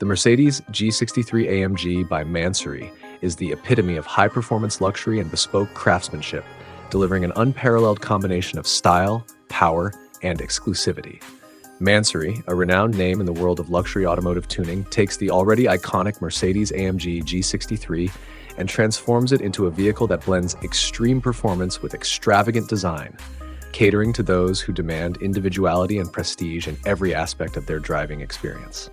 The Mercedes G63 AMG by Mansory is the epitome of high-performance luxury and bespoke craftsmanship, delivering an unparalleled combination of style, power, and exclusivity. Mansory, a renowned name in the world of luxury automotive tuning, takes the already iconic Mercedes AMG G63 and transforms it into a vehicle that blends extreme performance with extravagant design, catering to those who demand individuality and prestige in every aspect of their driving experience.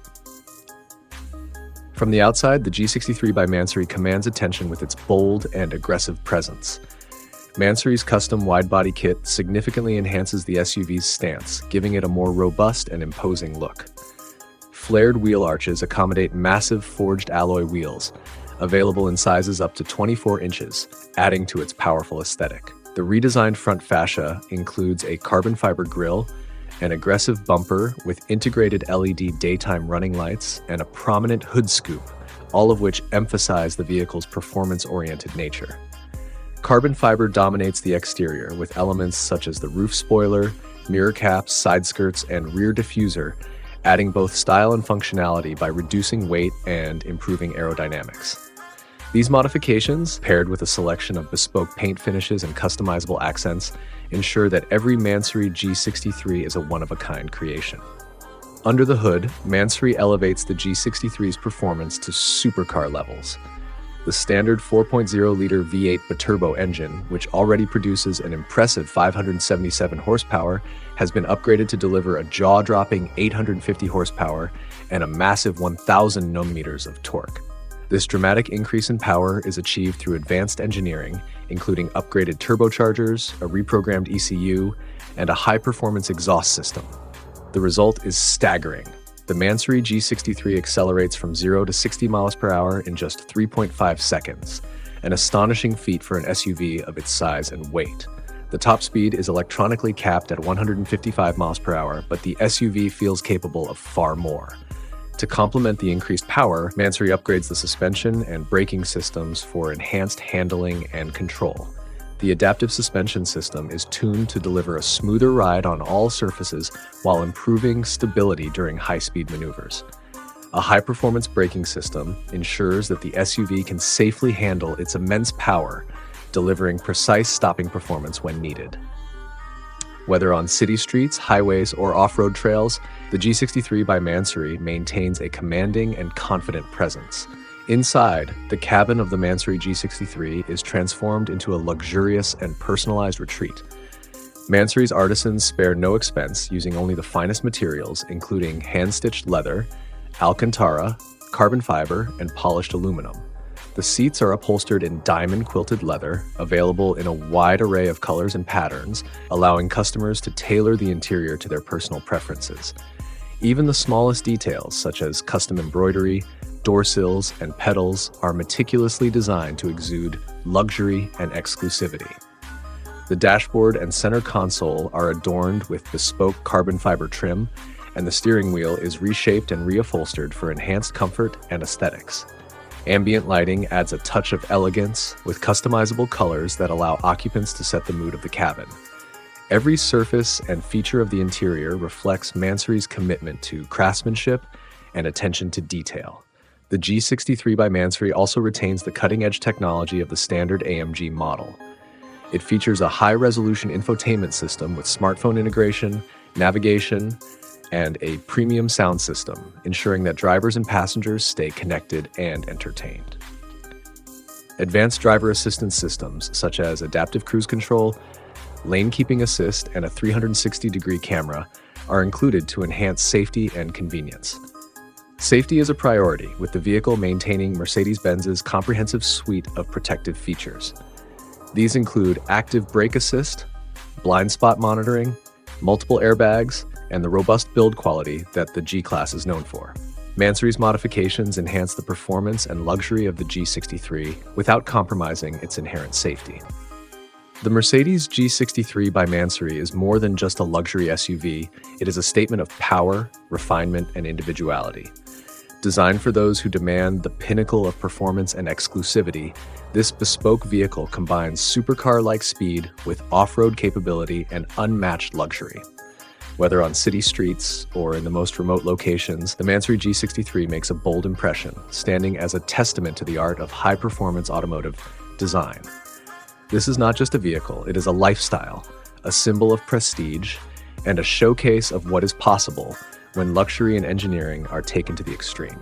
From the outside, the G63 by Mansory commands attention with its bold and aggressive presence. Mansory's custom widebody kit significantly enhances the SUV's stance, giving it a more robust and imposing look. Flared wheel arches accommodate massive forged alloy wheels, available in sizes up to 24 inches, adding to its powerful aesthetic. The redesigned front fascia includes a carbon fiber grille, an aggressive bumper with integrated LED daytime running lights, and a prominent hood scoop, all of which emphasize the vehicle's performance-oriented nature. Carbon fiber dominates the exterior with elements such as the roof spoiler, mirror caps, side skirts, and rear diffuser, adding both style and functionality by reducing weight and improving aerodynamics. These modifications, paired with a selection of bespoke paint finishes and customizable accents, ensure that every Mansory G63 is a one-of-a-kind creation. Under the hood, Mansory elevates the G63's performance to supercar levels. The standard 4.0-liter V8 biturbo engine, which already produces an impressive 577 horsepower, has been upgraded to deliver a jaw-dropping 850 horsepower and a massive 1,000 Nm of torque. This dramatic increase in power is achieved through advanced engineering, including upgraded turbochargers, a reprogrammed ECU, and a high-performance exhaust system. The result is staggering. The Mansory G63 accelerates from 0 to 60 miles per hour in just 3.5 seconds, an astonishing feat for an SUV of its size and weight. The top speed is electronically capped at 155 miles per hour, but the SUV feels capable of far more. To complement the increased power, Mansory upgrades the suspension and braking systems for enhanced handling and control. The adaptive suspension system is tuned to deliver a smoother ride on all surfaces while improving stability during high-speed maneuvers. A high-performance braking system ensures that the SUV can safely handle its immense power, delivering precise stopping performance when needed. Whether on city streets, highways, or off-road trails, the G63 by Mansory maintains a commanding and confident presence. Inside, the cabin of the Mansory G63 is transformed into a luxurious and personalized retreat. Mansory's artisans spare no expense, using only the finest materials, including hand-stitched leather, Alcantara, carbon fiber, and polished aluminum. The seats are upholstered in diamond-quilted leather, available in a wide array of colors and patterns, allowing customers to tailor the interior to their personal preferences. Even the smallest details, such as custom embroidery, door sills, and pedals, are meticulously designed to exude luxury and exclusivity. The dashboard and center console are adorned with bespoke carbon fiber trim, and the steering wheel is reshaped and reupholstered for enhanced comfort and aesthetics. Ambient lighting adds a touch of elegance with customizable colors that allow occupants to set the mood of the cabin. Every surface and feature of the interior reflects Mansory's commitment to craftsmanship and attention to detail. The G63 by Mansory also retains the cutting-edge technology of the standard AMG model. It features a high-resolution infotainment system with smartphone integration, navigation, and a premium sound system, ensuring that drivers and passengers stay connected and entertained. Advanced driver assistance systems, such as adaptive cruise control, lane keeping assist, and a 360-degree camera, are included to enhance safety and convenience. Safety is a priority, with the vehicle maintaining Mercedes-Benz's comprehensive suite of protective features. These include active brake assist, blind spot monitoring, multiple airbags, and the robust build quality that the G-Class is known for. Mansory's modifications enhance the performance and luxury of the G63 without compromising its inherent safety. The Mercedes G63 by Mansory is more than just a luxury SUV, it is a statement of power, refinement, and individuality. Designed for those who demand the pinnacle of performance and exclusivity, this bespoke vehicle combines supercar-like speed with off-road capability and unmatched luxury. Whether on city streets or in the most remote locations, the Mansory G63 makes a bold impression, standing as a testament to the art of high-performance automotive design. This is not just a vehicle, it is a lifestyle, a symbol of prestige, and a showcase of what is possible when luxury and engineering are taken to the extreme.